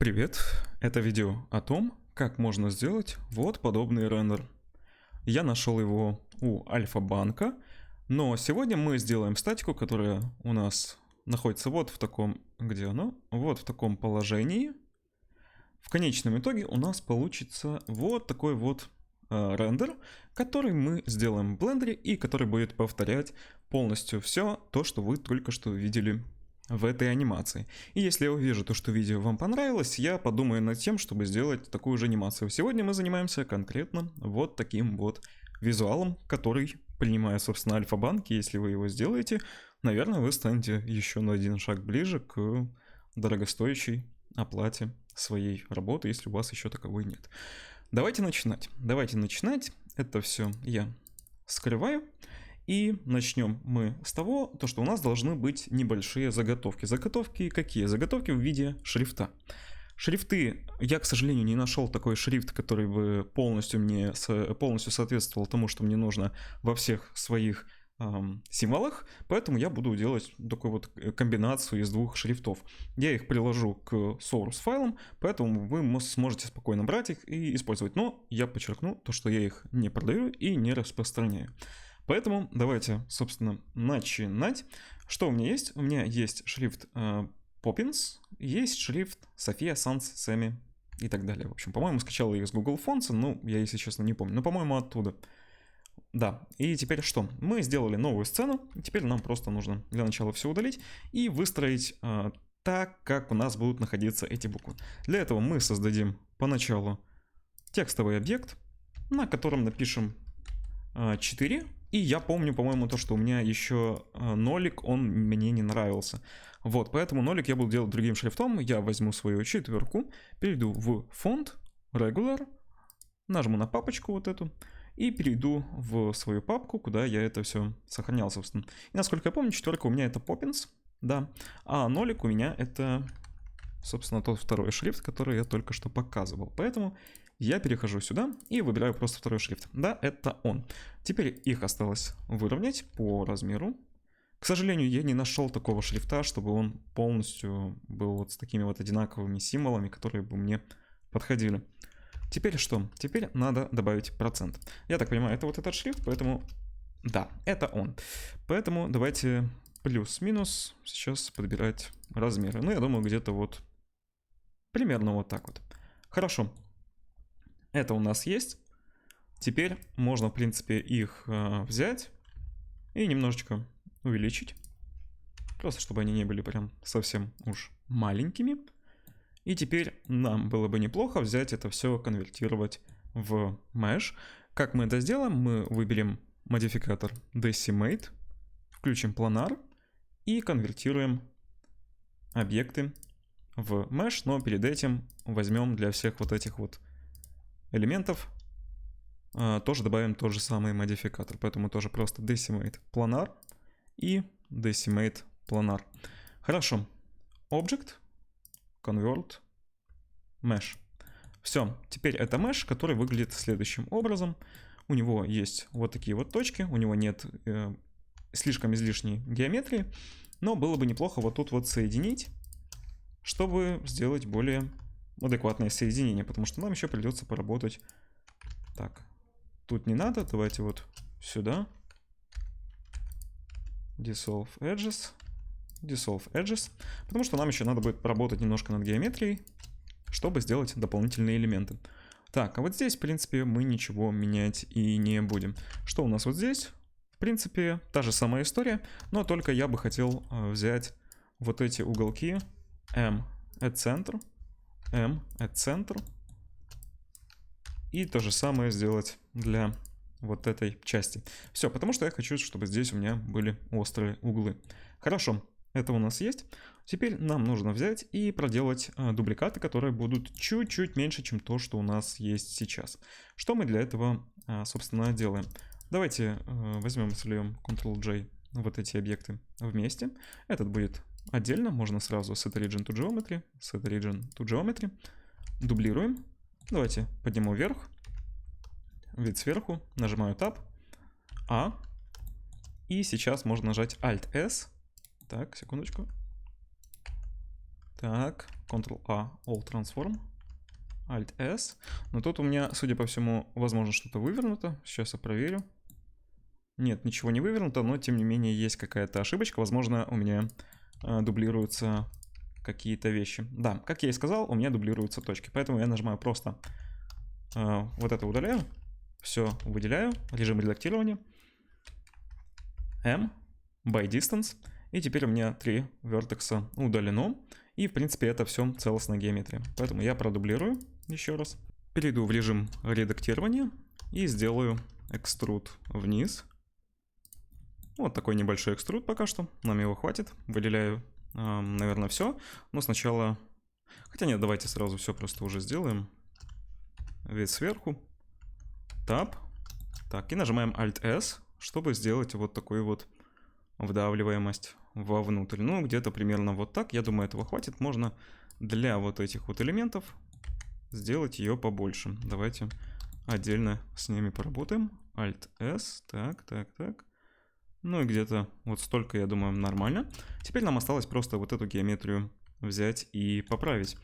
Привет! Это видео о том, как можно сделать вот подобный рендер. Я нашел его у Альфа-банка, но сегодня мы сделаем статику, которая у нас находится вот в таком, где оно? Вот в таком положении. В конечном итоге у нас получится вот такой вот рендер, который мы сделаем в блендере и который будет повторять полностью все то, что вы только что видели в этой анимации. И если я увижу то, что видео вам понравилось, я подумаю над тем, чтобы сделать такую же анимацию. Сегодня мы занимаемся конкретно вот таким вот визуалом, который принимает, собственно, Альфа-банк. Если вы его сделаете, наверное, вы станете еще на один шаг ближе к дорогостоящей оплате своей работы, если у вас еще таковой нет. Давайте начинать. Это все я скрываю. И начнем мы с того, что у нас должны быть небольшие заготовки. Заготовки какие? Заготовки в виде шрифта. Шрифты, я, к сожалению, не нашел такой шрифт, который бы полностью соответствовал тому, что мне нужно во всех своих символах, поэтому я буду делать такую вот комбинацию из двух шрифтов. Я их приложу к source файлам, поэтому вы сможете спокойно брать их и использовать. Но я подчеркну то, что я их не продаю и не распространяю. Поэтому давайте, собственно, начинать. Что у меня есть? У меня есть шрифт Poppins, есть шрифт София, Санс, Сэмми и так далее. В общем, по-моему, скачал их из Google Fonts, но я, если честно, не помню. Но, по-моему, оттуда. Да, и теперь что? Мы сделали новую сцену, теперь нам просто нужно для начала все удалить и выстроить так, как у нас будут находиться эти буквы. Для этого мы создадим поначалу текстовый объект, на котором напишем 4. И я помню, по-моему, то, что у меня еще нолик, он мне не нравился. Вот, поэтому нолик я буду делать другим шрифтом. Я возьму свою четверку, перейду в фонд, regular, нажму на папочку вот эту, и перейду в свою папку, куда я это все сохранял, собственно. И насколько я помню, четверка у меня это Poppins, да, а нолик у меня это, собственно, тот второй шрифт, который я только что показывал. Поэтому я перехожу сюда и выбираю просто второй шрифт. Да, это он. Теперь их осталось выровнять по размеру. К сожалению, я не нашел такого шрифта, чтобы он полностью был вот с такими вот одинаковыми символами, которые бы мне подходили. Теперь что? Теперь надо добавить процент. Я так понимаю, это вот этот шрифт, поэтому да, это он. Поэтому давайте плюс-минус сейчас подбирать размеры. Ну, я думаю, где-то вот примерно вот так вот. Хорошо. Это у нас есть. Теперь можно, в принципе, их взять и немножечко увеличить. Просто чтобы они не были прям совсем уж маленькими. И теперь нам было бы неплохо взять это все, конвертировать в mesh. Как мы это сделаем? Мы выберем модификатор Decimate, включим планар и конвертируем объекты в mesh, но перед этим возьмем для всех вот этих вот элементов тоже добавим тот же самый модификатор. Поэтому тоже просто Decimate планар и Decimate планар. Хорошо. Object, Convert, Mesh. Все, теперь это Mesh, который выглядит следующим образом. У него есть вот такие вот точки, у него нет слишком излишней геометрии, но было бы неплохо вот тут вот соединить, чтобы сделать более адекватное соединение, потому что нам еще придется поработать. Так, тут не надо, давайте вот сюда. Dissolve Edges, потому что нам еще надо будет поработать немножко над геометрией, чтобы сделать дополнительные элементы. Так, а вот здесь, в принципе, мы ничего менять и не будем. Что у нас вот здесь? В принципе, та же самая история, но только я бы хотел взять вот эти уголки M at center, M at center, и то же самое сделать для вот этой части. Все, потому что я хочу, чтобы здесь у меня были острые углы. Хорошо, это у нас есть. Теперь нам нужно взять и проделать дубликаты, которые будут чуть-чуть меньше, чем то, что у нас есть сейчас. Что мы для этого, собственно, делаем? Давайте возьмем, слеем Ctrl-J вот эти объекты вместе. Этот будет отдельно, можно сразу Set Origin to Geometry, дублируем. Давайте подниму вверх, вид сверху, нажимаю Tab, А, и сейчас можно нажать Alt-S. Так, секундочку. Так, Ctrl-A, All Transform, Alt-S. Но тут у меня, судя по всему, возможно, что-то вывернуто. Сейчас я проверю. Нет, ничего не вывернуто, но тем не менее есть какая-то ошибочка. Возможно, у меня дублируются какие-то вещи. Да, как я и сказал, у меня дублируются точки. Поэтому я нажимаю просто вот это удаляю. Все выделяю. Режим редактирования. M, by distance. И теперь у меня 3 вертекса удалено. И, в принципе, это все целостная геометрия. Поэтому я продублирую еще раз. Перейду в режим редактирования и сделаю экструд вниз. Вот такой небольшой экструд пока что. Нам его хватит. Выделяю, наверное, все. Но сначала... Хотя нет, давайте сразу все просто уже сделаем. Вид сверху. Tab. Так, и нажимаем Alt-S, чтобы сделать вот такую вот вдавливаемость вовнутрь. Ну, где-то примерно вот так. Я думаю, этого хватит. Можно для вот этих вот элементов сделать ее побольше. Давайте отдельно с ними поработаем. Alt-S. Так, так, так. Ну и где-то вот столько, я думаю, нормально. Теперь нам осталось просто вот эту геометрию взять и поправить.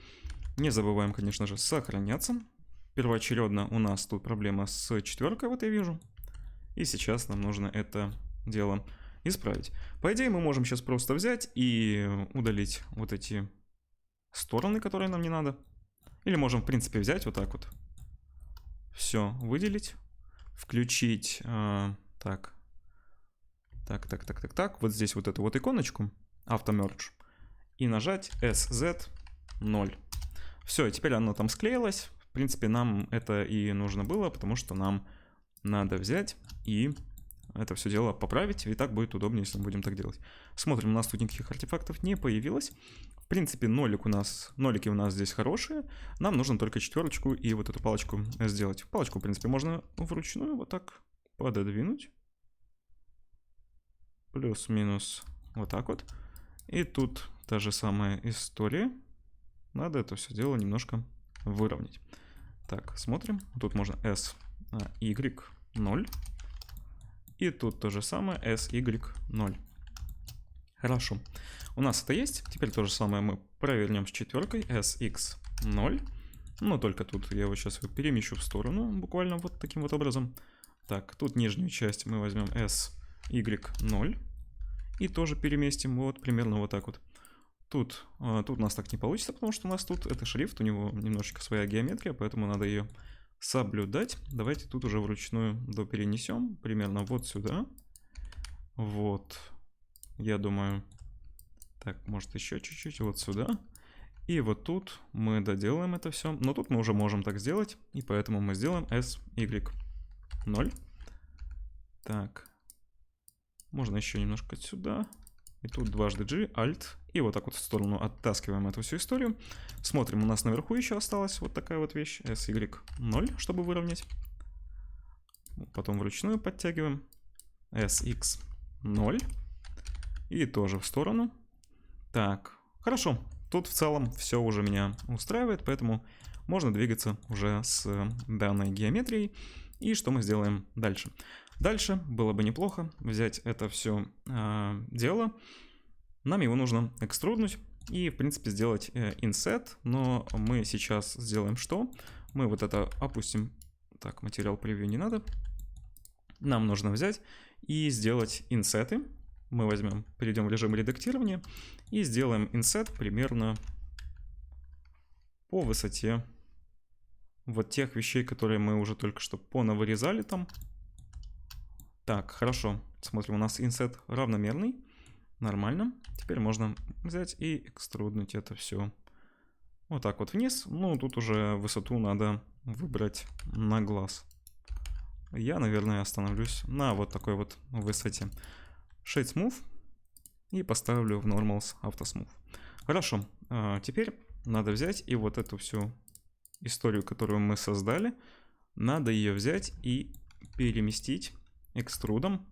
Не забываем, конечно же, сохраняться. Первоочередно у нас тут проблема с четверкой, вот я вижу. И сейчас нам нужно это дело исправить. По идее, мы можем сейчас просто взять и удалить вот эти стороны, которые нам не надо. Или можем, в принципе, взять вот так вот. Все, выделить. Включить... Так. Вот здесь вот эту вот иконочку. Автомердж. И нажать SZ0. Все, теперь оно там склеилось. В принципе, нам это и нужно было, потому что нам надо взять и это все дело поправить. И так будет удобнее, если мы будем так делать. Смотрим, у нас тут никаких артефактов не появилось. В принципе, нолики у нас здесь хорошие. Нам нужно только четверочку и вот эту палочку сделать. Палочку, в принципе, можно вручную вот так пододвинуть. Плюс-минус вот так вот. И тут та же самая история. Надо это все дело немножко выровнять. Так, смотрим. Тут можно SY0. И тут то же самое SY0. Хорошо. У нас это есть. Теперь то же самое мы провернем с четверкой SX0. Но только тут я его сейчас перемещу в сторону. Буквально вот таким вот образом. Так, тут нижнюю часть мы возьмем SY0. И тоже переместим вот примерно вот так вот. Тут у нас так не получится, потому что у нас тут это шрифт, у него немножечко своя геометрия, поэтому надо ее соблюдать. Давайте тут уже вручную доперенесем примерно вот сюда. Вот, я думаю, так, может еще чуть-чуть вот сюда. И вот тут мы доделаем это все, но тут мы уже можем так сделать, и поэтому мы сделаем SY0. Так, можно еще немножко сюда. И тут дважды G, Alt. И вот так вот в сторону оттаскиваем эту всю историю. Смотрим, у нас наверху еще осталась вот такая вот вещь. SY0, чтобы выровнять. Потом вручную подтягиваем. SX0. И тоже в сторону. Так, хорошо. Тут в целом все уже меня устраивает, поэтому можно двигаться уже с данной геометрией. И что мы сделаем дальше? Дальше было бы неплохо взять это все дело. Нам его нужно экструднуть и, в принципе, сделать inset. Но мы сейчас сделаем что? Мы вот это опустим. Так, материал превью не надо. Нам нужно взять и сделать инсеты. Мы возьмем, перейдем в режим редактирования и сделаем инсет примерно по высоте вот тех вещей, которые мы уже только что понавырезали там. Так, хорошо. Смотрим, у нас инсет равномерный. Нормально. Теперь можно взять и экструднуть это все вот так вот вниз. Ну, тут уже высоту надо выбрать на глаз. Я, наверное, остановлюсь на вот такой вот высоте. Shade Smooth. И поставлю в Normals Auto Smooth. Хорошо. Теперь надо взять и вот эту всю историю, которую мы создали, надо ее взять и переместить экструдом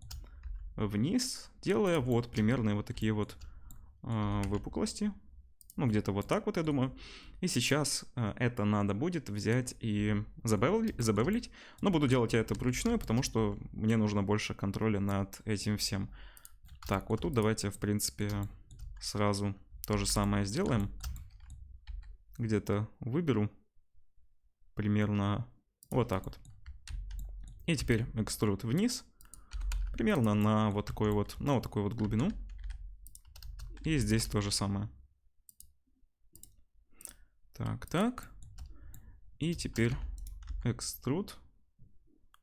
вниз, делая вот примерно вот такие вот выпуклости. Ну, где-то вот так вот, я думаю. И сейчас это надо будет взять и забавлить. Но буду делать я это вручную, потому что мне нужно больше контроля над этим всем. Так, вот тут давайте, в принципе, сразу то же самое сделаем. где-то выберу. Примерно вот так вот. И теперь экструд вниз. Примерно на вот такую вот глубину. И здесь то же самое. Так. И теперь экструд.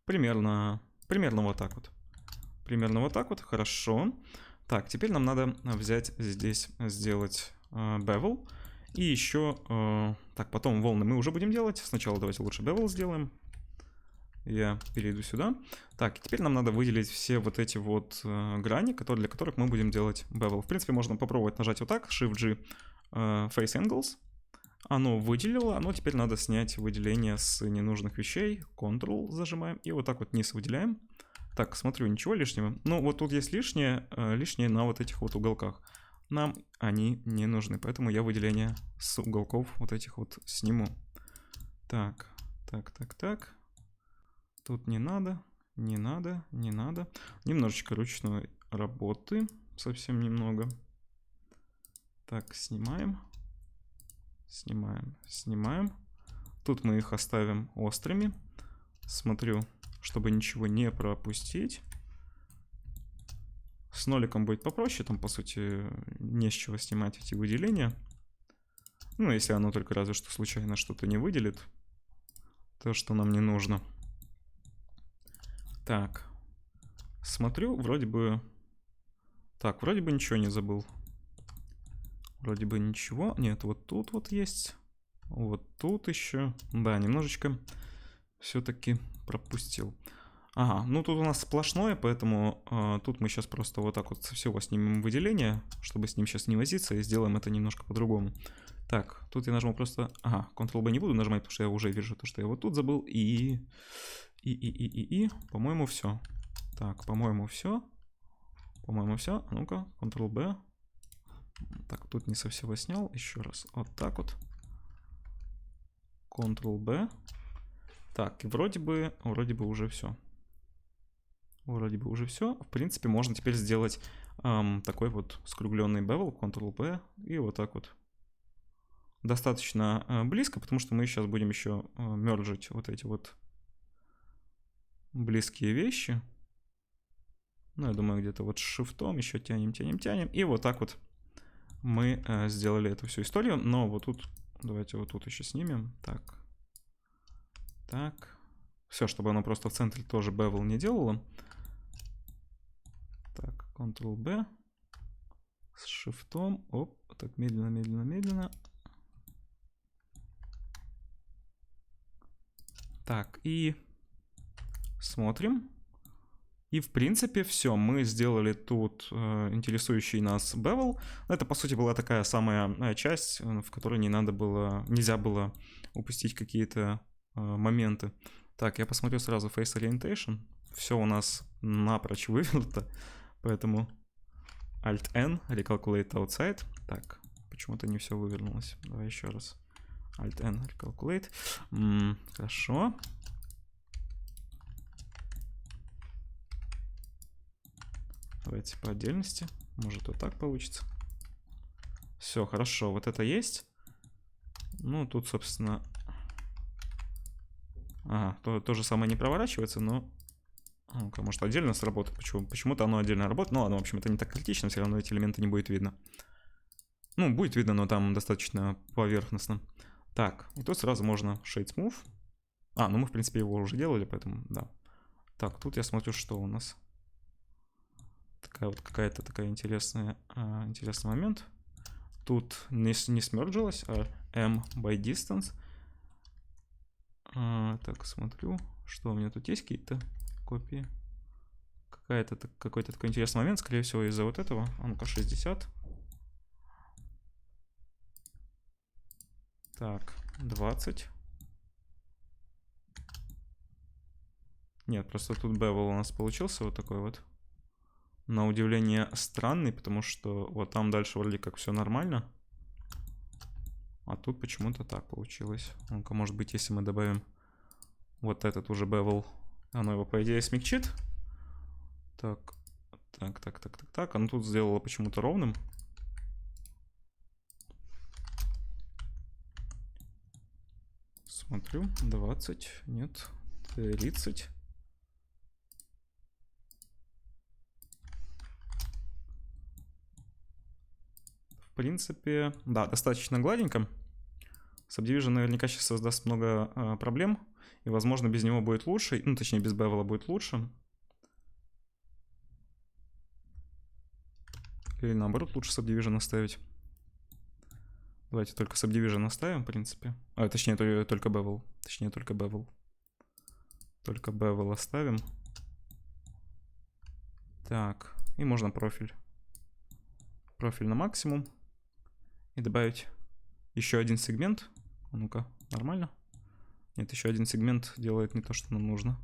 Примерно вот так вот. Примерно вот так вот. Хорошо. Так, теперь нам надо взять здесь, сделать bevel. И еще... так, потом волны мы уже будем делать. Сначала давайте лучше bevel сделаем. Я перейду сюда. Так, и теперь нам надо выделить все вот эти вот грани, для которых мы будем делать bevel. В принципе, можно попробовать нажать вот так, Shift-G, Face Angles. Оно выделило, но теперь надо снять выделение с ненужных вещей. Ctrl зажимаем и вот так вот вниз выделяем. Так, смотрю, ничего лишнего. Ну, вот тут есть лишнее на вот этих вот уголках. Нам они не нужны, поэтому я выделение с уголков вот этих вот сниму. Так. Тут не надо. Немножечко ручной работы, совсем немного. Так, снимаем. Тут мы их оставим острыми. Смотрю, чтобы ничего не пропустить. С ноликом будет попроще, там, по сути, не с чего снимать эти выделения. Ну, если оно только разве что случайно что-то не выделит. То, что нам не нужно. Так. Смотрю, вроде бы... Так, вроде бы ничего не забыл. Вроде бы ничего. Нет, вот тут вот есть. Вот тут еще. Да, немножечко все-таки пропустил. Ага, ну тут у нас сплошное, поэтому тут мы сейчас просто вот так вот со всего снимем выделение, чтобы с ним сейчас не возиться, и сделаем это немножко по-другому. Так, тут я нажму просто... Ага, Ctrl-B не буду нажимать, потому что я уже вижу то, что я вот тут забыл. По-моему, все. Так, по-моему, все. А ну-ка, Ctrl-B. Так, тут не со всего снял. Еще раз. Вот так вот. Ctrl-B. Так, и вроде бы уже все. В принципе, можно теперь сделать такой вот скругленный bevel. Ctrl-B. И вот так вот. Достаточно близко, потому что мы сейчас будем еще мержить вот эти вот близкие вещи. Ну, я думаю, где-то вот с шифтом еще тянем. И вот так вот мы сделали эту всю историю. Но вот тут, давайте вот тут еще снимем. Так. Все, чтобы оно просто в центре тоже bevel не делало. Так, Ctrl-B. С шифтом. Оп, так, медленно. Так, и смотрим. И, в принципе, все. Мы сделали тут интересующий нас bevel. Это, по сути, была такая самая часть, в которой нельзя было упустить какие-то моменты. Так, я посмотрю сразу Face Orientation. Все у нас напрочь вывернуто. Поэтому Alt-N, Recalculate Outside. Так, почему-то не все вывернулось. Давай еще раз. Alt-N, Recalculate. Хорошо. Давайте по отдельности. Может, вот так получится. Все, хорошо. Вот это есть. Ну, тут, собственно... Ага, то же самое не проворачивается, но... Ну-ка, может, отдельно сработает. Почему-то оно отдельно работает. Ну ладно, в общем, это не так критично. Все равно эти элементы не будет видно. Ну, будет видно, но там достаточно поверхностно. Так, и тут сразу можно Shade Smooth. Ну мы, в принципе, его уже делали, поэтому, да. Так, тут я смотрю, что у нас... Такая вот какая-то такая интересный момент. Тут не смерджилось, а M by distance. Так, смотрю, что у меня тут есть какие-то копии. Какой-то такой интересный момент, скорее всего, из-за вот этого. Ну-ка, 60. Так, 20. Нет, просто тут bevel у нас получился вот такой вот. На удивление странный, потому что вот там дальше вроде как все нормально. А тут почему-то так получилось. Ну-ка, может быть, если мы добавим вот этот уже bevel, оно его, по идее, смягчит. Так. Оно тут сделало почему-то ровным. Смотрю, 20, нет, 30. В принципе, да, достаточно гладенько. Subdivision наверняка сейчас создаст много проблем, и, возможно, без него будет лучше, ну, точнее, без Bevel будет лучше. Или, наоборот, лучше Subdivision оставить. Давайте только Subdivision оставим, в принципе. Точнее, только Bevel. Точнее, только Bevel. Только Bevel оставим. Так, и можно профиль. Профиль на максимум. И добавить еще один сегмент. Ну-ка, нормально? Нет, еще один сегмент делает не то, что нам нужно.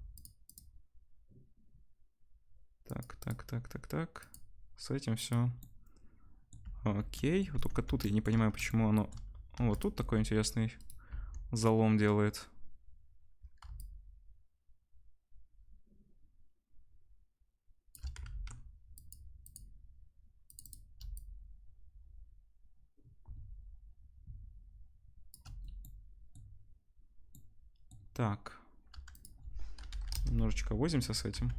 Так. С этим все. Окей. Вот только тут я не понимаю, почему оно... Вот тут такой интересный залом делает. Так. Немножечко возимся с этим.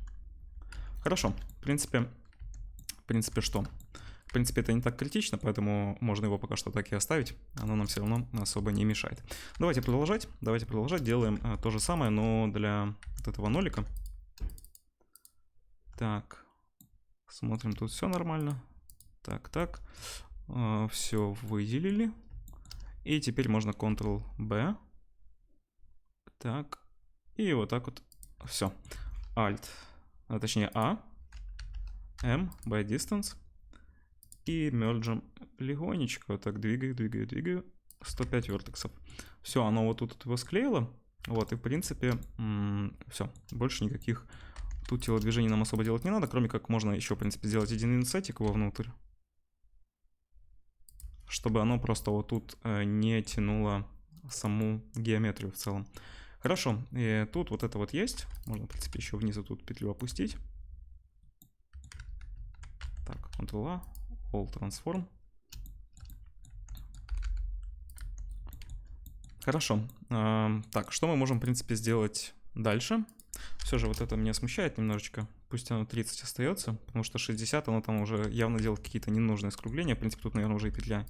Хорошо. В принципе, что? В принципе, это не так критично, поэтому можно его пока что так и оставить. Оно нам все равно особо не мешает. Давайте продолжать. Делаем то же самое, но для вот этого нолика. Так. Смотрим, тут все нормально. Так. Все выделили. И теперь можно Ctrl-B. Так. И вот так вот. Все. Alt. Точнее, A. M. By distance. И merge легонечко. Вот так двигаю. 105 вертексов. Все, оно вот тут его склеило. Вот, и в принципе, все. Больше никаких тут телодвижений нам особо делать не надо. Кроме как можно еще, в принципе, сделать один инсетик вовнутрь. Чтобы оно просто вот тут не тянуло саму геометрию в целом. Хорошо, и тут вот это вот есть. Можно, в принципе, еще внизу тут петлю опустить. Так, Ctrl-A, All Transform. Хорошо. Так, что мы можем, в принципе, сделать дальше? Все же вот это меня смущает немножечко. Пусть оно 30 остается, потому что 60 оно там уже явно делает какие-то ненужные скругления. В принципе, тут, наверное, уже и петля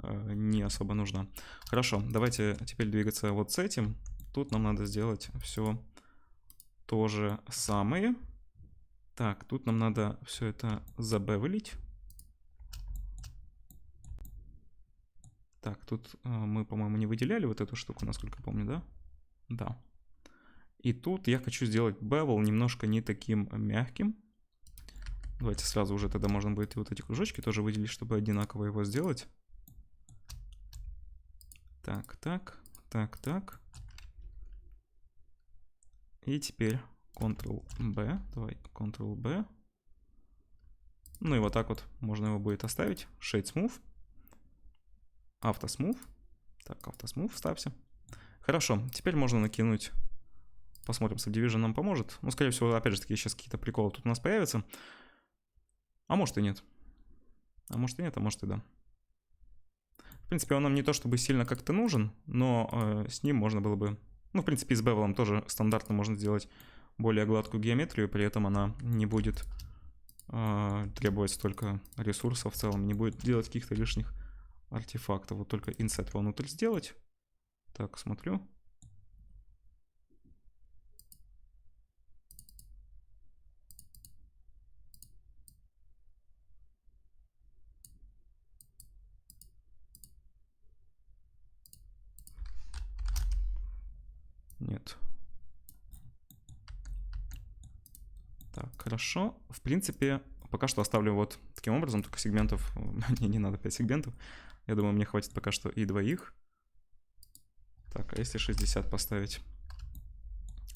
не особо нужна. Хорошо, давайте теперь двигаться вот с этим. Тут нам надо сделать все то же самое. Так, тут нам надо все это забевелить. Так, тут мы, по-моему, не выделяли вот эту штуку, насколько помню, да? Да. И тут я хочу сделать bevel немножко не таким мягким. Давайте сразу уже тогда можно будет и вот эти кружочки тоже выделить, чтобы одинаково его сделать. Так. И теперь Ctrl-B. Давай, Ctrl-B. Ну и вот так вот можно его будет оставить. Shade Smooth. Автосмув. Так, автосмув ставься. Хорошо, теперь можно накинуть. Посмотрим, Subdivision нам поможет. Ну, скорее всего, опять же таки, сейчас какие-то приколы тут у нас появятся. А может и нет. А может и да. В принципе, он нам не то чтобы сильно как-то нужен, но с ним можно было бы... Ну, в принципе, с Bevel тоже стандартно можно сделать более гладкую геометрию, при этом она не будет требовать столько ресурсов в целом, не будет делать каких-то лишних артефактов. Вот только инсет внутрь сделать. Так, смотрю. Нет. Так, хорошо. В принципе, пока что оставлю вот таким образом, только сегментов... Мне не надо 5 сегментов. Я думаю, мне хватит пока что и двоих. Так, а если 60 поставить?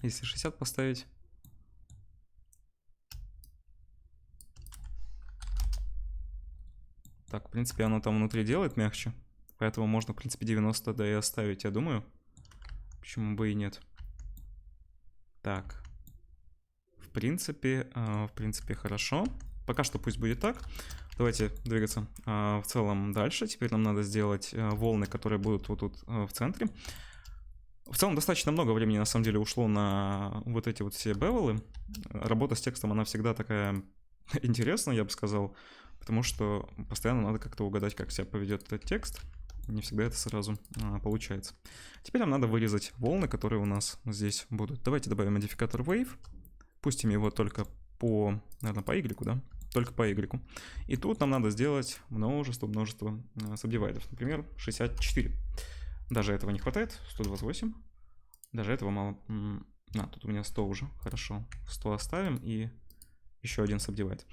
Если 60 поставить... Так, в принципе, оно там внутри делает мягче. Поэтому можно, в принципе, 90 да и оставить, я думаю. Почему бы и нет? Так. В принципе, хорошо. Пока что пусть будет так. Давайте двигаться в целом дальше. Теперь нам надо сделать волны, которые будут вот тут в центре. В целом достаточно много времени на самом деле ушло на вот эти вот все бевелы. Работа с текстом, она всегда такая интересная, я бы сказал, потому что постоянно надо как-то угадать, как себя поведет этот текст. Не всегда это сразу получается. Теперь нам надо вырезать волны, которые у нас здесь будут. Давайте добавим модификатор wave. Пустим его только по, наверное, по Y, да? Только по Y. И тут нам надо сделать множество сабдивайдов. Например, 64. Даже этого не хватает. 128. Даже этого мало. Тут у меня 100 уже. Хорошо. 100 оставим и еще один сабдивайд.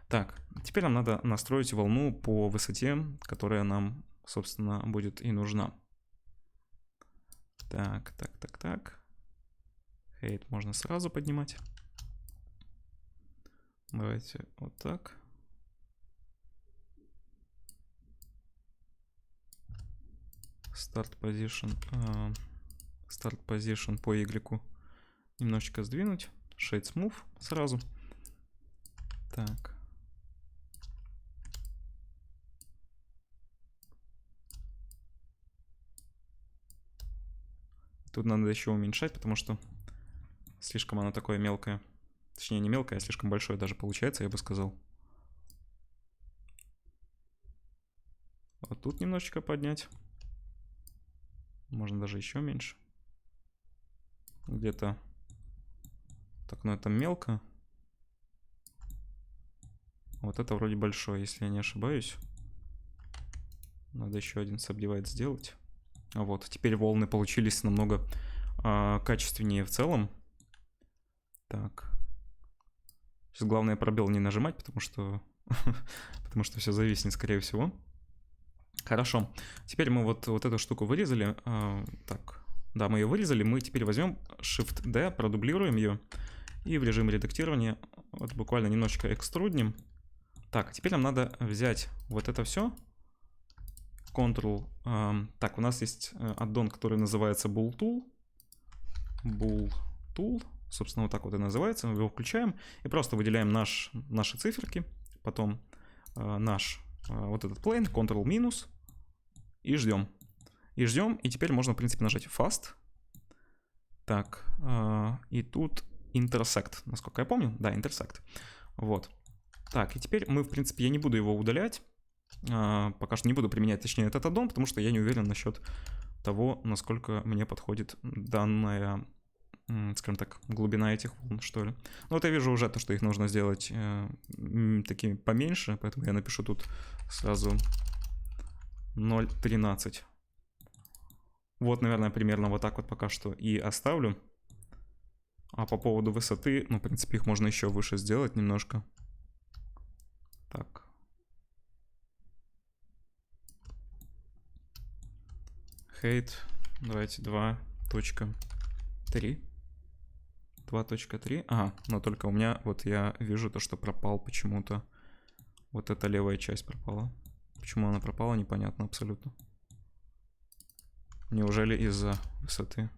Так, теперь нам надо настроить волну по высоте, которая нам, собственно, будет и нужна. Так. Height можно сразу поднимать. Давайте вот так. Start position по Y немножечко сдвинуть. Shade Smooth сразу. Так. Тут надо еще уменьшать, потому что слишком оно такое мелкое. Точнее, не мелкое, а слишком большое даже получается, я бы сказал. Вот тут немножечко поднять. Можно даже еще меньше. Где-то... Так, ну это мелко. Вот это вроде большое, если я не ошибаюсь. Надо еще один сабдивайд сделать. Вот, теперь волны получились намного качественнее в целом. Так. Сейчас главное пробел не нажимать, потому что все зависнет, скорее всего. Хорошо. Теперь мы вот эту штуку вырезали. Так. Да, мы ее вырезали. Мы теперь возьмем Shift-D, продублируем ее. И в режиме редактирования вот буквально немножечко экструднем. Так, теперь нам надо взять вот это все. Ctrl. Так, у нас есть аддон, который называется Bull Tool. Bull Tool. Собственно, вот так вот и называется. Мы его включаем и просто выделяем наши циферки. Потом наш вот этот plane, Ctrl-минус. И ждем. И теперь можно, в принципе, нажать Fast. Так, и тут Intersect, насколько я помню. Да, Intersect. Вот. Так, и теперь мы, в принципе, я не буду его удалять. Пока что не буду применять, точнее, этот аддон, потому что я не уверен насчет того, насколько мне подходит данная, скажем так, глубина этих волн, что ли. Ну вот я вижу уже то, что их нужно сделать такими поменьше, поэтому я напишу тут сразу 0.13. Вот, наверное, примерно вот так вот пока что и оставлю. А по поводу высоты, ну, в принципе, их можно еще выше сделать немножко. Так. Height, давайте 2.3. 2.3. Ага, но только у меня, вот я вижу то, что пропал почему-то. Вот эта левая часть пропала. Почему она пропала, непонятно абсолютно. Неужели из-за высоты?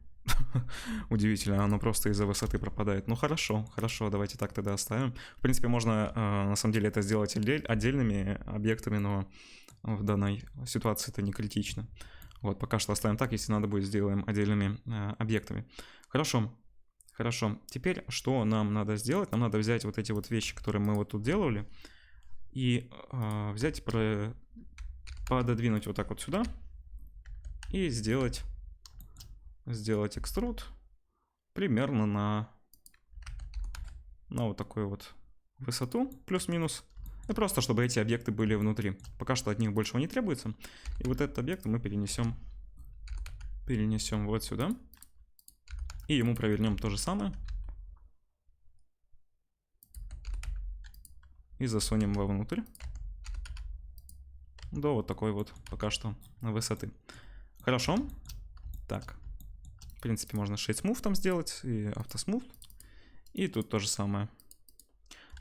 Удивительно, оно просто из-за высоты пропадает. Ну хорошо, давайте так тогда оставим. В принципе, можно на самом деле это сделать отдельными объектами, но в данной ситуации это не критично. Вот, пока что оставим так, если надо будет, сделаем отдельными объектами. Хорошо. Теперь что нам надо сделать? Нам надо взять вот эти вот вещи, которые мы вот тут делали, и взять, пододвинуть вот так вот сюда и сделать экструд примерно на вот такую вот высоту, плюс-минус. И просто, чтобы эти объекты были внутри. Пока что от них большего не требуется. И вот этот объект мы перенесем вот сюда. И ему провернем то же самое. И засунем вовнутрь. До вот такой вот пока что высоты. Хорошо. Так. В принципе, можно Shade Smooth там сделать и Auto Smooth. И тут то же самое.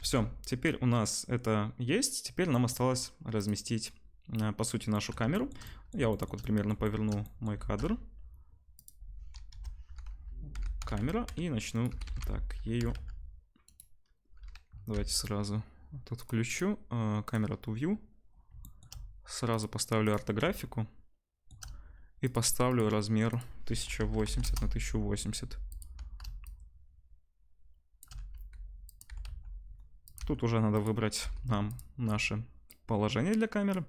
Все, теперь у нас это есть. Теперь нам осталось разместить, по сути, нашу камеру. Я вот так вот примерно поверну мой кадр. Камера. И начну так ею. Давайте сразу тут включу. Камера to view. Сразу поставлю ортографику. И поставлю размер 1080 на 1080. Тут уже надо выбрать нам наше положение для камеры.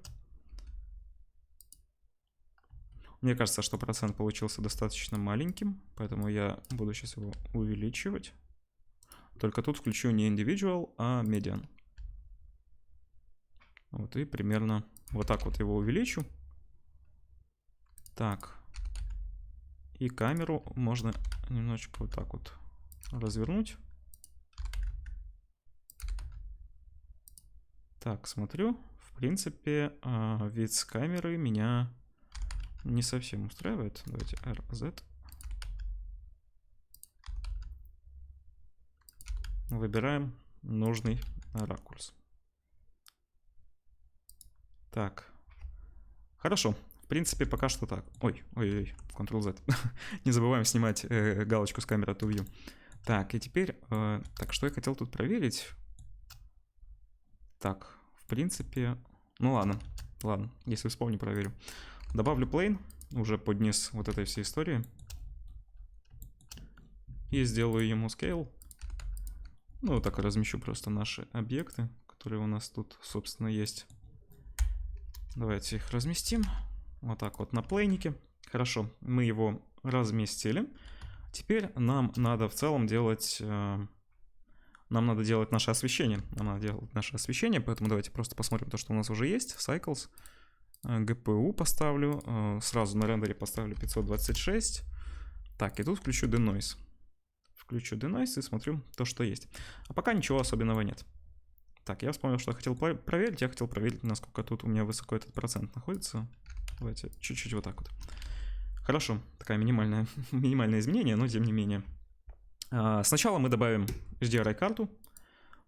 Мне кажется, что процент получился достаточно маленьким, поэтому я буду сейчас его увеличивать. Только тут включу не individual, а median. Вот и примерно вот так вот его увеличу. Так. И камеру можно немножечко вот так вот развернуть. Так, смотрю. В принципе, вид с камеры меня не совсем устраивает. Давайте RZ. Выбираем нужный ракурс. Так. Хорошо. В принципе, пока что так. Ой, Ctrl-Z. Не забываем снимать галочку с камеры to view. Так, и теперь... так, что я хотел тут проверить? Так, в принципе... Ну ладно, если вспомню, проверю. Добавлю plane уже под низ вот этой всей истории. И сделаю ему scale. Ну, вот так размещу просто наши объекты, которые у нас тут, собственно, есть. Давайте их разместим. Вот так вот на плейнике. Хорошо, мы его разместили. Теперь нам надо в целом делать... Нам надо делать наше освещение. Поэтому давайте просто посмотрим то, что у нас уже есть. Cycles. GPU поставлю. Сразу на рендере поставлю 526. Так, и тут включу denoise. Включу denoise и смотрю то, что есть. А пока ничего особенного нет. Так, я вспомнил, что я хотел проверить. Я хотел проверить, насколько тут у меня высоко этот процент находится. Давайте чуть-чуть вот так вот. Хорошо, такое минимальное изменение, но тем не менее. Сначала мы добавим HDRI-карту.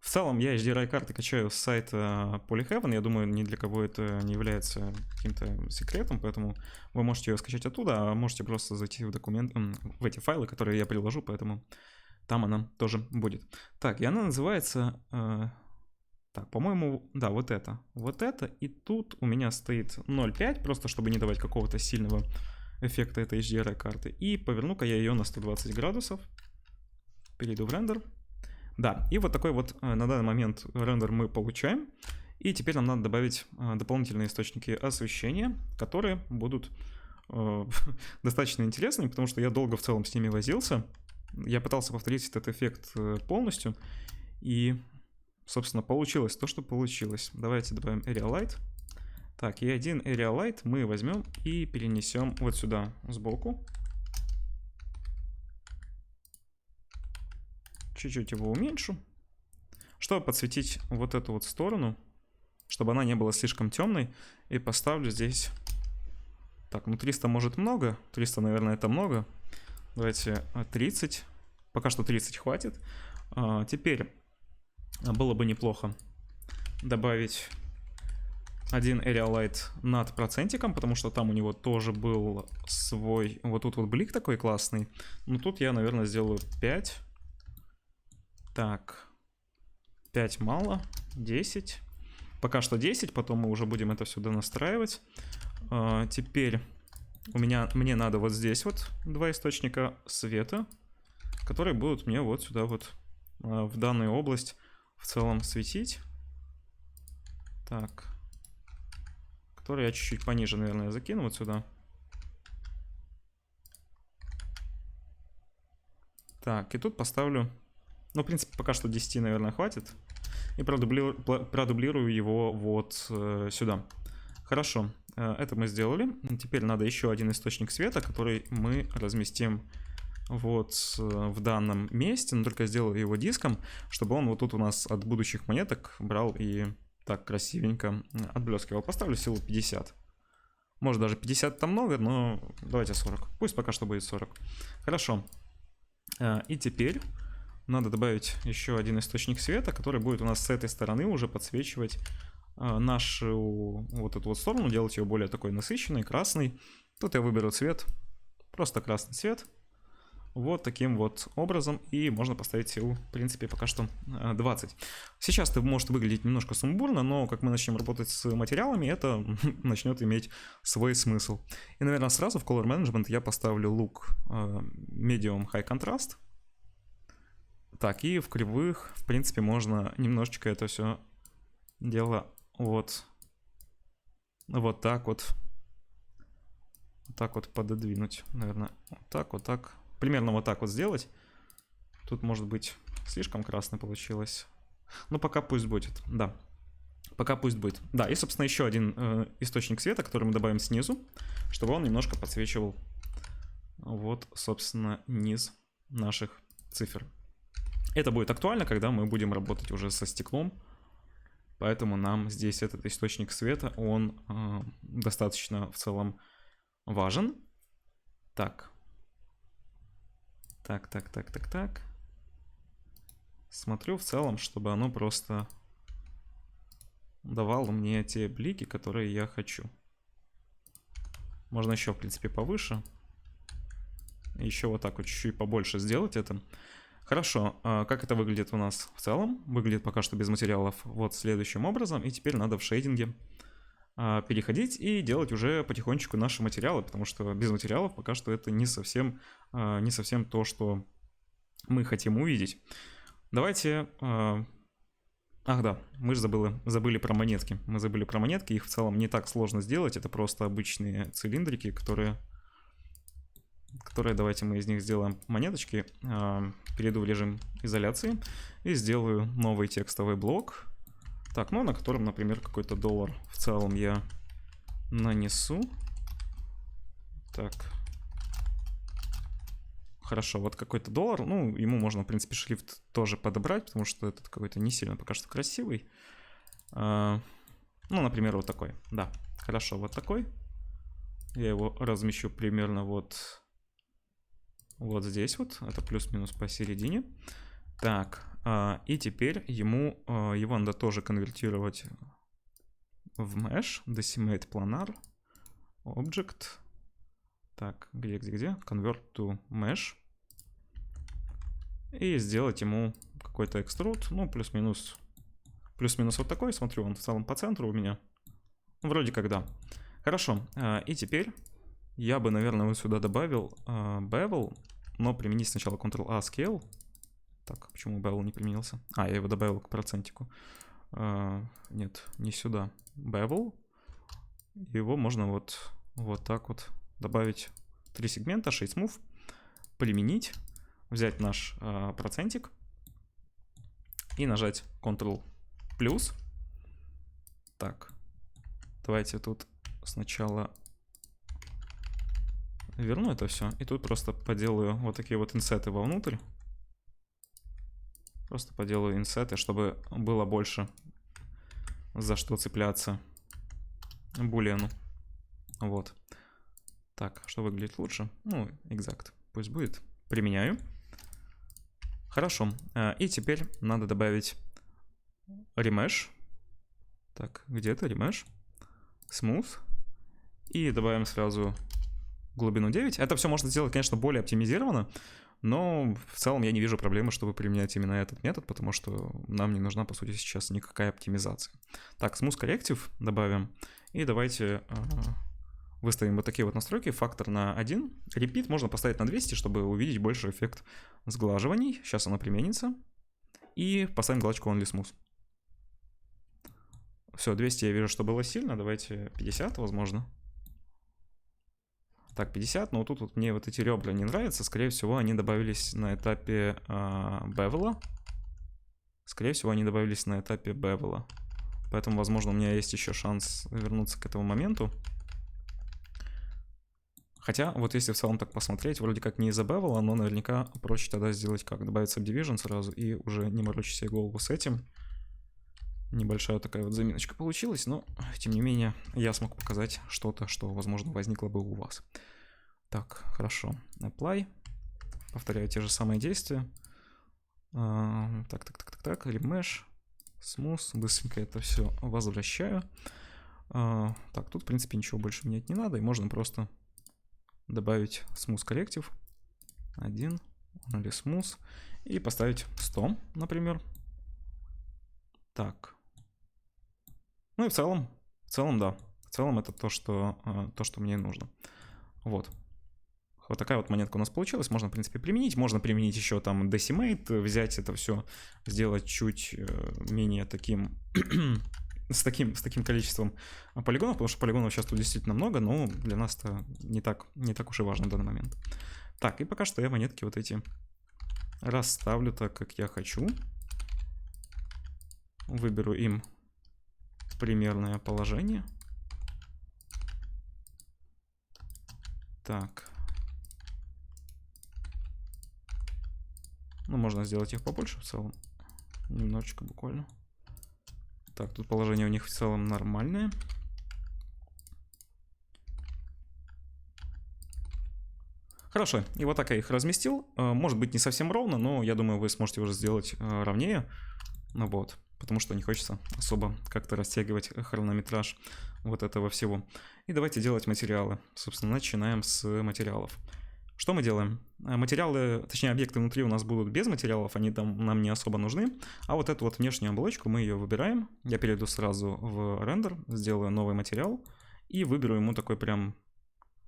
В целом я HDRI-карты качаю с сайта Polyheaven. Я думаю, ни для кого это не является каким-то секретом, поэтому вы можете ее скачать оттуда, а можете просто зайти в документ, в эти файлы, которые я приложу, поэтому там она тоже будет. Так, и она называется... Так, по-моему, да, вот это. Вот это. И тут у меня стоит 0.5, просто чтобы не давать какого-то сильного эффекта этой HDRI-карты. И поверну-ка я ее на 120 градусов. Перейду в рендер. Да, и вот такой вот на данный момент рендер мы получаем. И теперь нам надо добавить дополнительные источники освещения, которые будут достаточно интересными, потому что я долго в целом с ними возился. Я пытался повторить этот эффект полностью. И, собственно, получилось то, что получилось. Давайте добавим Area Light. Так, и один Area Light мы возьмем и перенесем вот сюда сбоку. Чуть-чуть его уменьшу, чтобы подсветить вот эту вот сторону, чтобы она не была слишком темной. И поставлю здесь... Так, ну 300 может много. 300, наверное, это много. Давайте 30. Пока что 30 хватит. Теперь было бы неплохо добавить один Area Light над процентиком, потому что там у него тоже был свой... Вот тут вот блик такой классный. Но тут я, наверное, сделаю 5. Так, 5 мало, 10. Пока что 10, потом мы уже будем это сюда настраивать. Теперь мне надо вот здесь вот два источника света, которые будут мне вот сюда вот в данную область в целом светить. Так, которые я чуть-чуть пониже, наверное, закину вот сюда. Так, и тут поставлю... Ну, в принципе, пока что 10, наверное, хватит. И продублирую его вот сюда. Хорошо, это мы сделали. Теперь надо еще один источник света, который мы разместим вот в данном месте. Но только сделаю его диском, чтобы он вот тут у нас от будущих монеток брал и так красивенько отблескивал. Поставлю силу 50. Может, даже 50 там много, но давайте 40. Пусть пока что будет 40. Хорошо. И теперь... Надо добавить еще один источник света, который будет у нас с этой стороны уже подсвечивать нашу вот эту вот сторону, делать ее более такой насыщенной, красной. Тут я выберу цвет, просто красный цвет. вот таким вот образом, и можно поставить силу, в принципе, пока что 20. Сейчас это может выглядеть немножко сумбурно, но как мы начнем работать с материалами, это начнет иметь свой смысл. И, наверное, сразу в Color Management я поставлю look Medium High Contrast. Так, и в кривых, в принципе, можно немножечко это все дело вот так вот пододвинуть, наверное, вот так. Примерно вот так вот сделать. Тут, может быть, слишком красный получилось. Ну, пока пусть будет, да. Пока пусть будет. Да, и, собственно, еще один источник света, который мы добавим снизу, чтобы он немножко подсвечивал вот, собственно, низ наших цифр. Это будет актуально, когда мы будем работать уже со стеклом. Поэтому нам здесь этот источник света, он достаточно в целом важен. Так. Так. Смотрю в целом, чтобы оно просто давало мне те блики, которые я хочу. Можно еще, в принципе, повыше. Еще вот так вот чуть-чуть побольше сделать это. Хорошо, как это выглядит у нас в целом? Выглядит пока что без материалов вот следующим образом. И теперь надо в шейдинге переходить и делать уже потихонечку наши материалы, потому что без материалов пока что это не совсем то, что мы хотим увидеть. Давайте... Ах да, мы же забыли про монетки. Мы забыли про монетки, их в целом не так сложно сделать, это просто обычные цилиндрики, которые давайте мы из них сделаем монеточки. Перейду в режим изоляции и сделаю новый текстовый блок. Так, ну на котором, например, какой-то доллар в целом я нанесу. Так. Хорошо, вот какой-то доллар. Ну, ему можно, в принципе, шрифт тоже подобрать, потому что этот какой-то не сильно пока что красивый. Ну, например, вот такой. Да, хорошо, вот такой. Я его размещу примерно вот здесь вот. Это плюс-минус посередине. Так, и теперь его надо тоже конвертировать в mesh, decimate planar, object. Так, где? Convert to mesh. И сделать ему какой-то экструд, ну, плюс-минус вот такой. Смотрю, он в целом по центру у меня. Вроде как да. Хорошо, и теперь я бы, наверное, вот сюда добавил bevel, но применить сначала Ctrl-A scale. Так, почему bevel не применился? Я его добавил к процентику. Нет, не сюда. Bevel. Его можно вот так вот добавить 3 сегмента, Shade Smooth, применить, взять наш процентик и нажать Ctrl+. Так, давайте тут сначала верну это все, и тут просто поделаю вот такие вот инсеты вовнутрь. Просто поделаю инсеты, чтобы было больше за что цепляться булиану. Вот. Так, что выглядит лучше? Ну, exact. Пусть будет. Применяю. Хорошо. И теперь надо добавить remesh. Так, где это remesh? Smooth. И добавим сразу глубину 9. Это все можно сделать, конечно, более оптимизированно, но в целом я не вижу проблемы, чтобы применять именно этот метод, потому что нам не нужна, по сути, сейчас никакая оптимизация. Так, Smooth Corrective добавим. И давайте выставим вот такие вот настройки. Фактор на 1. Repeat можно поставить на 200, чтобы увидеть больше эффект сглаживаний. Сейчас оно применится. И поставим галочку Only Smooth. Все, 200 я вижу, что было сильно. Давайте 50, возможно. Так, 50, но тут вот мне вот эти ребра не нравятся. Скорее всего, они добавились на этапе бевела. Поэтому, возможно, у меня есть еще шанс вернуться к этому моменту. Хотя, вот если в целом так посмотреть, вроде как не из-за бевела, но наверняка проще тогда сделать как? Добавить Subdivision сразу и уже не морочить себе голову с этим. Небольшая такая вот заминочка получилась, но, тем не менее, я смог показать что-то, что, возможно, возникло бы у вас. Так, хорошо. Apply. Повторяю те же самые действия. Так. Remesh. Smooth. Быстренько это все возвращаю. Так, тут, в принципе, ничего больше менять не надо. И можно просто добавить Smooth Corrective. 1. Only smooth. И поставить 100, например. Так. Ну и в целом, да. В целом это то, что мне нужно. Вот. Вот такая вот монетка у нас получилась. Можно, в принципе, применить. Можно применить еще там Decimate, взять это все, сделать чуть менее таким... с таким количеством полигонов, потому что полигонов сейчас тут действительно много, но для нас это не так уж и важно в данный момент. Так, и пока что я монетки вот эти расставлю так, как я хочу. Выберу им примерное положение. Так. Ну, можно сделать их побольше в целом. Немножечко буквально. Так, тут положение у них в целом нормальное. Хорошо, и вот так я их разместил. Может быть, не совсем ровно, но я думаю, вы сможете уже сделать ровнее. Ну вот, потому что не хочется особо как-то растягивать хронометраж вот этого всего. И давайте делать материалы. Собственно, начинаем с материалов. Что мы делаем? Материалы, точнее объекты внутри у нас будут без материалов, они там нам не особо нужны. А вот эту вот внешнюю оболочку мы ее выбираем. Я перейду сразу в рендер, сделаю новый материал и выберу ему такой прям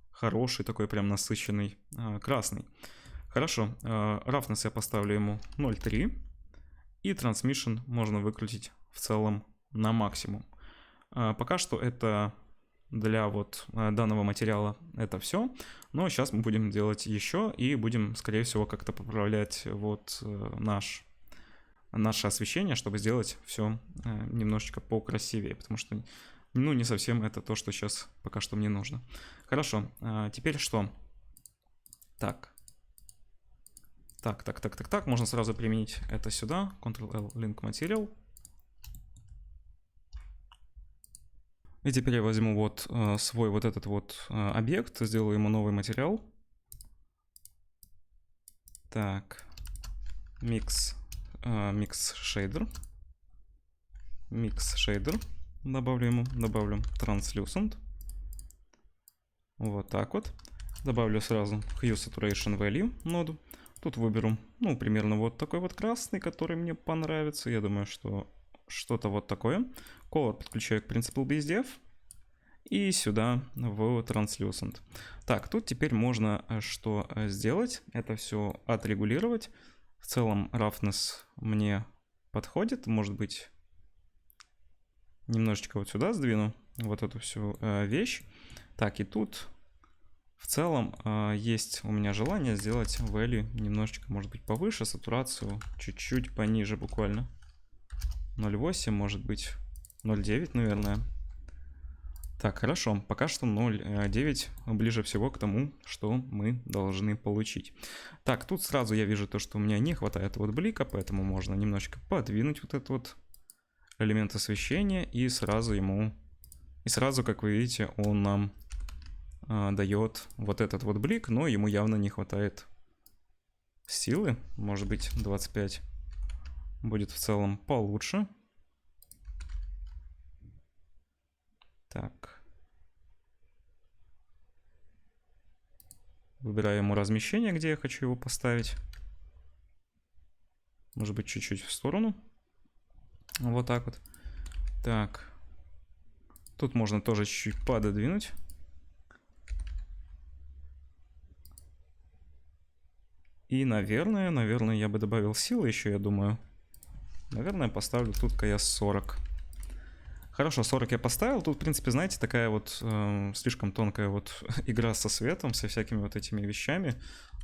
хороший, такой прям насыщенный красный. Хорошо, roughness я поставлю ему 0.3 и transmission можно выкрутить в целом на максимум. Пока что это... Для вот данного материала это все, но сейчас мы будем делать еще и будем, скорее всего, как-то поправлять вот наше освещение, чтобы сделать все немножечко покрасивее, потому что, ну, не совсем это то, что сейчас пока что мне нужно. Хорошо, теперь что? Так, можно сразу применить это сюда, Ctrl-L, Link Material. И теперь я возьму вот свой вот этот вот объект, сделаю ему новый материал. Так, Mix Shader. Mix Shader. Добавлю Translucent. Вот так вот. Добавлю сразу Hue Saturation Value ноду. Тут выберу, ну, примерно вот такой вот красный, который мне понравится. Я думаю, что что-то вот такое. Color подключаю к Principled BSDF. И сюда в Translucent. Так, тут теперь можно что сделать? Это все отрегулировать. В целом roughness мне подходит. Может быть, немножечко вот сюда сдвину вот эту всю вещь. Так, и тут в целом есть у меня желание сделать value немножечко, может быть, повыше, сатурацию чуть-чуть пониже буквально. 0.8, может быть, 0.9, наверное. Так, хорошо, пока что 0.9 ближе всего к тому, что мы должны получить. Так, тут сразу я вижу то, что у меня не хватает вот блика, поэтому можно немножечко подвинуть вот этот вот элемент освещения, и сразу, как вы видите, он нам дает вот этот вот блик, но ему явно не хватает силы. Может быть, 25 будет в целом получше. Так. Выбираю ему размещение, где я хочу его поставить. Может быть, чуть-чуть в сторону. Вот так вот. Так. Тут можно тоже чуть-чуть пододвинуть. И, наверное, я бы добавил силы еще, я думаю. Наверное, поставлю тут-ка я 40. Хорошо, 40 я поставил. Тут, в принципе, знаете, такая вот слишком тонкая вот игра со светом, со всякими вот этими вещами.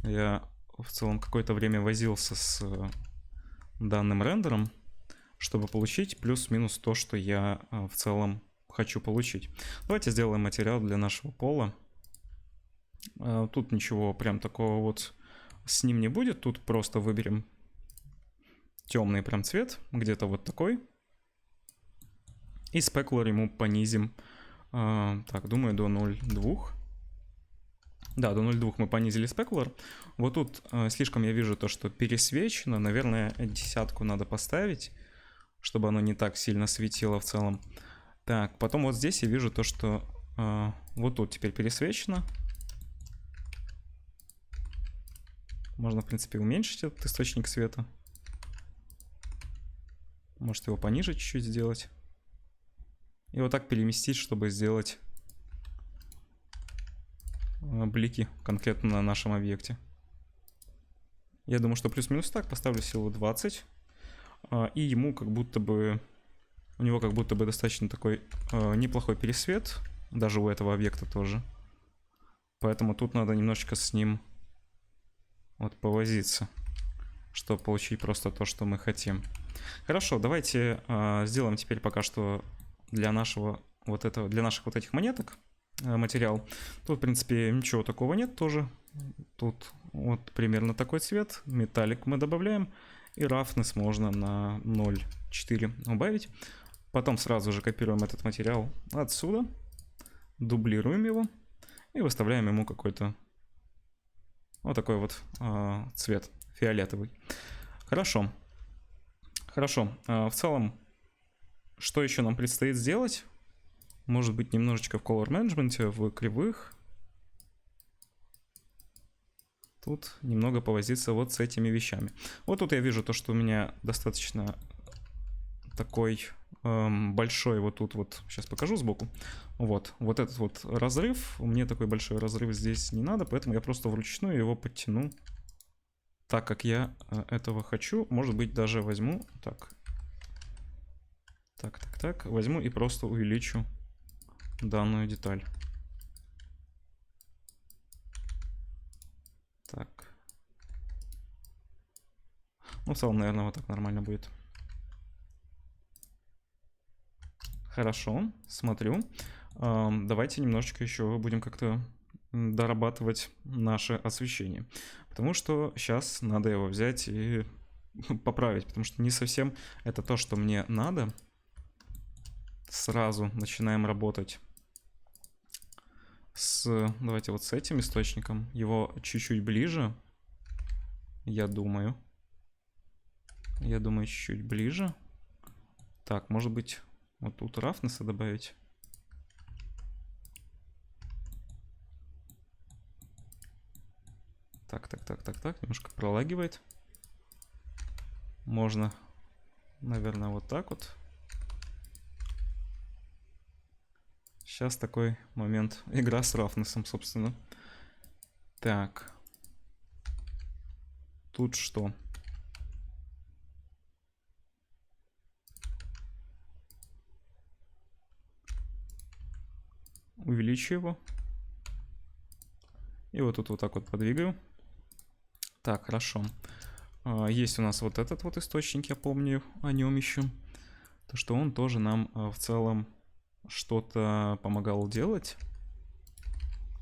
Я в целом какое-то время возился с данным рендером, чтобы получить плюс-минус то, что я в целом хочу получить. Давайте сделаем материал для нашего пола. Тут ничего прям такого вот с ним не будет. Тут просто выберем темный прям цвет, где-то вот такой. И спекулар ему понизим. Так, думаю, до 0.2. Да, до 0.2 мы понизили спекулар. Вот тут слишком я вижу то, что пересвечено. Наверное, 10 надо поставить, чтобы оно не так сильно светило в целом. Так, потом вот здесь я вижу то, что вот тут теперь пересвечено. Можно, в принципе, уменьшить этот источник света. Может его пониже чуть-чуть сделать. И вот так переместить, чтобы сделать блики конкретно на нашем объекте. Я думаю, что плюс-минус так. Поставлю силу 20. И ему как будто бы... У него как будто бы достаточно такой неплохой пересвет. Даже у этого объекта тоже. Поэтому тут надо немножечко с ним вот повозиться, чтобы получить просто то, что мы хотим. Хорошо, давайте сделаем теперь пока что для нашего вот этого, для наших вот этих монеток материал. Тут, в принципе, ничего такого нет тоже. Тут вот примерно такой цвет. Металлик мы добавляем. И roughness можно на 0,4 убавить. Потом сразу же копируем этот материал отсюда. Дублируем его. И выставляем ему какой-то вот такой вот цвет фиолетовый. Хорошо. Хорошо. В целом, что еще нам предстоит сделать? Может быть, немножечко в color management, в кривых. Тут немного повозиться вот с этими вещами. Вот тут я вижу то, что у меня достаточно такой большой вот тут вот. Сейчас покажу сбоку. Вот этот вот разрыв. Мне такой большой разрыв здесь не надо, поэтому я просто вручную его подтяну так, как я этого хочу. Может быть, даже возьму так. Так. Возьму и просто увеличу данную деталь. Так. Ну, в целом, наверное, вот так нормально будет. Хорошо, смотрю. Давайте немножечко еще будем как-то дорабатывать наше освещение. Потому что сейчас надо его взять и поправить. Потому что не совсем это то, что мне надо. Сразу начинаем работать давайте вот с этим источником. Его чуть-чуть ближе. Я думаю, чуть-чуть ближе. Так, может быть, вот тут roughness добавить. Так. Немножко пролагивает. Можно, наверное, вот так вот. Сейчас такой момент. Игра с roughness, собственно. Так. Тут что? Увеличу его. И вот тут вот так вот подвигаю. Так, хорошо. Есть у нас вот этот вот источник, я помню о нем еще. То, что он тоже нам в целом что-то помогал делать.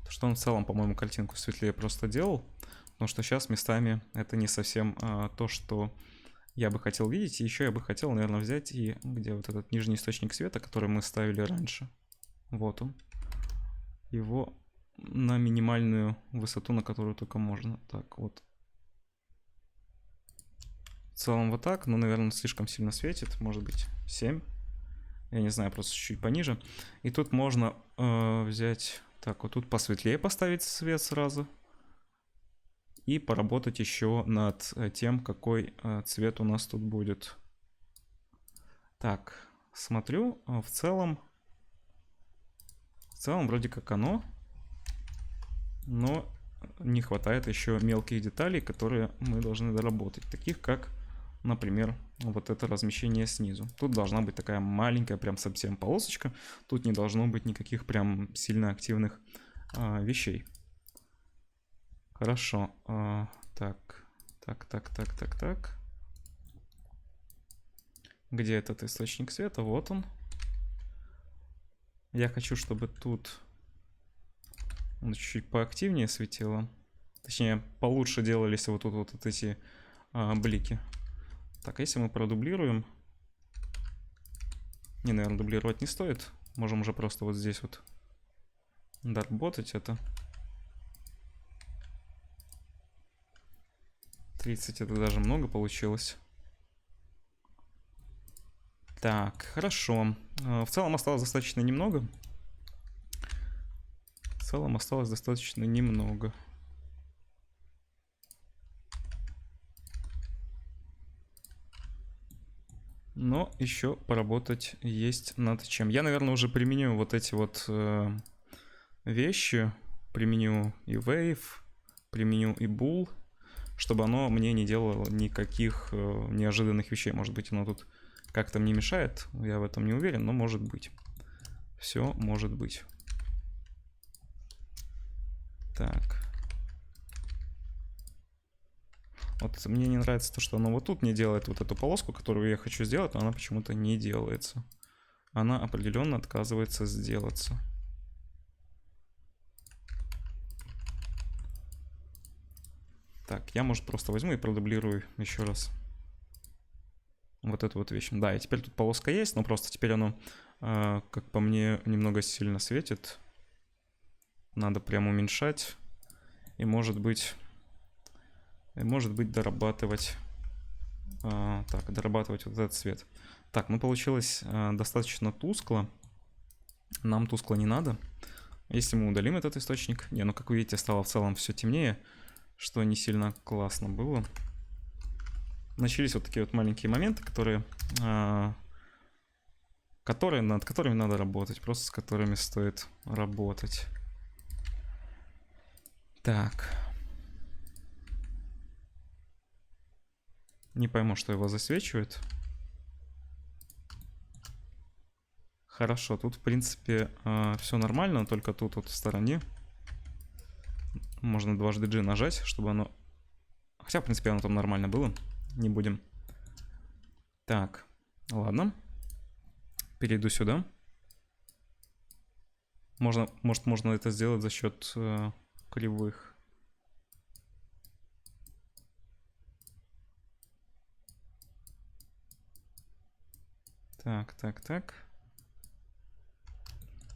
То, что он в целом, по-моему, картинку светлее просто делал. Потому что сейчас местами это не совсем то, что я бы хотел видеть. И еще я бы хотел, наверное, взять и где вот этот нижний источник света, который мы ставили раньше. Вот он. Его на минимальную высоту, на которую только можно. Так, вот. В целом вот так, но, наверное, слишком сильно светит. Может быть, 7. Я не знаю, просто чуть-чуть пониже. И тут можно взять... Так, вот тут посветлее поставить свет сразу. И поработать еще над тем, какой цвет у нас тут будет. Так, смотрю. В целом вроде как оно. Но не хватает еще мелких деталей, которые мы должны доработать. Таких как, например, вот это размещение снизу. Тут должна быть такая маленькая прям совсем полосочка. Тут не должно быть никаких прям сильно активных вещей. Хорошо. Так. Где этот источник света? Вот он. Я хочу, чтобы тут он чуть-чуть поактивнее светило. Точнее, получше делались вот тут вот эти блики. Так, а если мы продублируем... Не, наверное, дублировать не стоит. Можем уже просто вот здесь вот доработать это. 30 это даже много получилось. Так, хорошо. В целом осталось достаточно немного. Но еще поработать есть над чем. Я, наверное, уже применю вот эти вот вещи. Применю и Wave, применю и Bool, чтобы оно мне не делало никаких неожиданных вещей. Может быть, оно тут как-то мне мешает, я в этом не уверен, но может быть. Все может быть. Так. Вот мне не нравится то, что оно вот тут не делает вот эту полоску, которую я хочу сделать, но она почему-то не делается. Она определенно отказывается сделаться. Так, я, может, просто возьму и продублирую еще раз вот эту вот вещь. Да, и теперь тут полоска есть, но просто теперь оно, как по мне, немного сильно светит. Надо прям уменьшать. И может быть дорабатывать. Так, дорабатывать вот этот цвет. Так, ну получилось достаточно тускло. Нам тускло не надо. Если мы удалим этот источник. Не, ну как вы видите, стало в целом все темнее, что не сильно классно было. Начались вот такие вот маленькие моменты, над которыми надо работать, просто с которыми стоит работать. Так. Не пойму, что его засвечивает. Хорошо, тут в принципе все нормально, только тут вот в стороне. Можно дважды G нажать, чтобы оно... Хотя, в принципе, оно там нормально было. Не будем. Так, ладно. Перейду сюда. Может, можно это сделать за счет кривых. Так.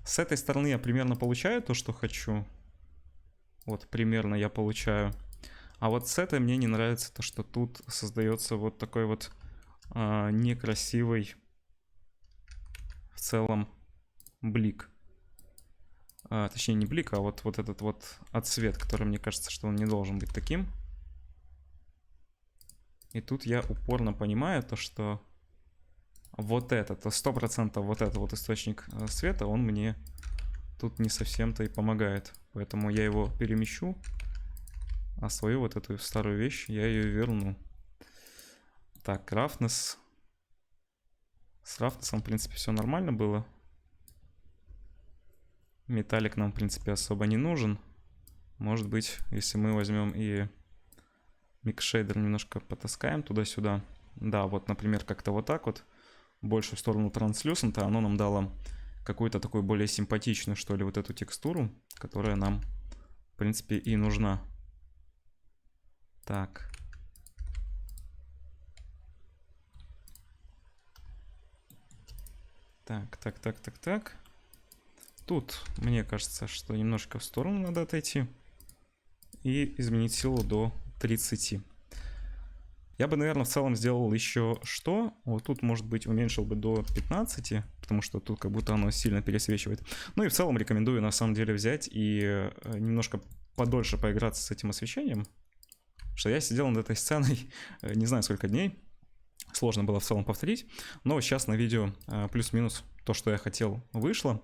С этой стороны я примерно получаю то, что хочу. Вот, примерно я получаю. А вот с этой мне не нравится то, что тут создается вот такой вот некрасивый в целом блик. Точнее, не блик, а вот этот вот отсвет, который мне кажется, что он не должен быть таким. И тут я упорно понимаю то, что вот этот, 100% вот этот вот источник света, он мне тут не совсем-то и помогает. Поэтому я его перемещу, а свою вот эту старую вещь я ее верну. Так, roughness. С roughness, в принципе, все нормально было. Металлик нам, в принципе, особо не нужен. Может быть, если мы возьмем и микшейдер немножко потаскаем туда-сюда. Да, вот, например, как-то вот так вот. Больше в сторону трансluцента, оно нам дало какую-то такую более симпатичную, что ли, вот эту текстуру, которая нам, в принципе, и нужна. Так. Так. Тут, мне кажется, что немножко в сторону надо отойти и изменить силу до 30. Я бы, наверное, в целом сделал еще что? Вот тут, может быть, уменьшил бы до 15, потому что тут как будто оно сильно пересвечивает. Ну и в целом рекомендую, на самом деле, взять и немножко подольше поиграться с этим освещением. Что я сидел над этой сценой не знаю сколько дней. Сложно было в целом повторить. Но сейчас на видео плюс-минус то, что я хотел, вышло.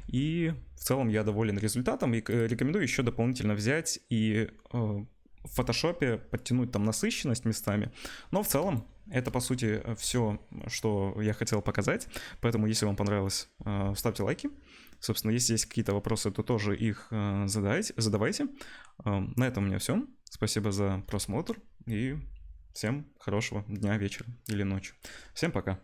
И в целом я доволен результатом. И рекомендую еще дополнительно взять и в фотошопе подтянуть там насыщенность местами. Но в целом это, по сути, все, что я хотел показать. Поэтому, если вам понравилось, ставьте лайки. Собственно, если есть какие-то вопросы, то тоже их задавайте. На этом у меня все. Спасибо за просмотр и всем хорошего дня, вечера или ночи. Всем пока.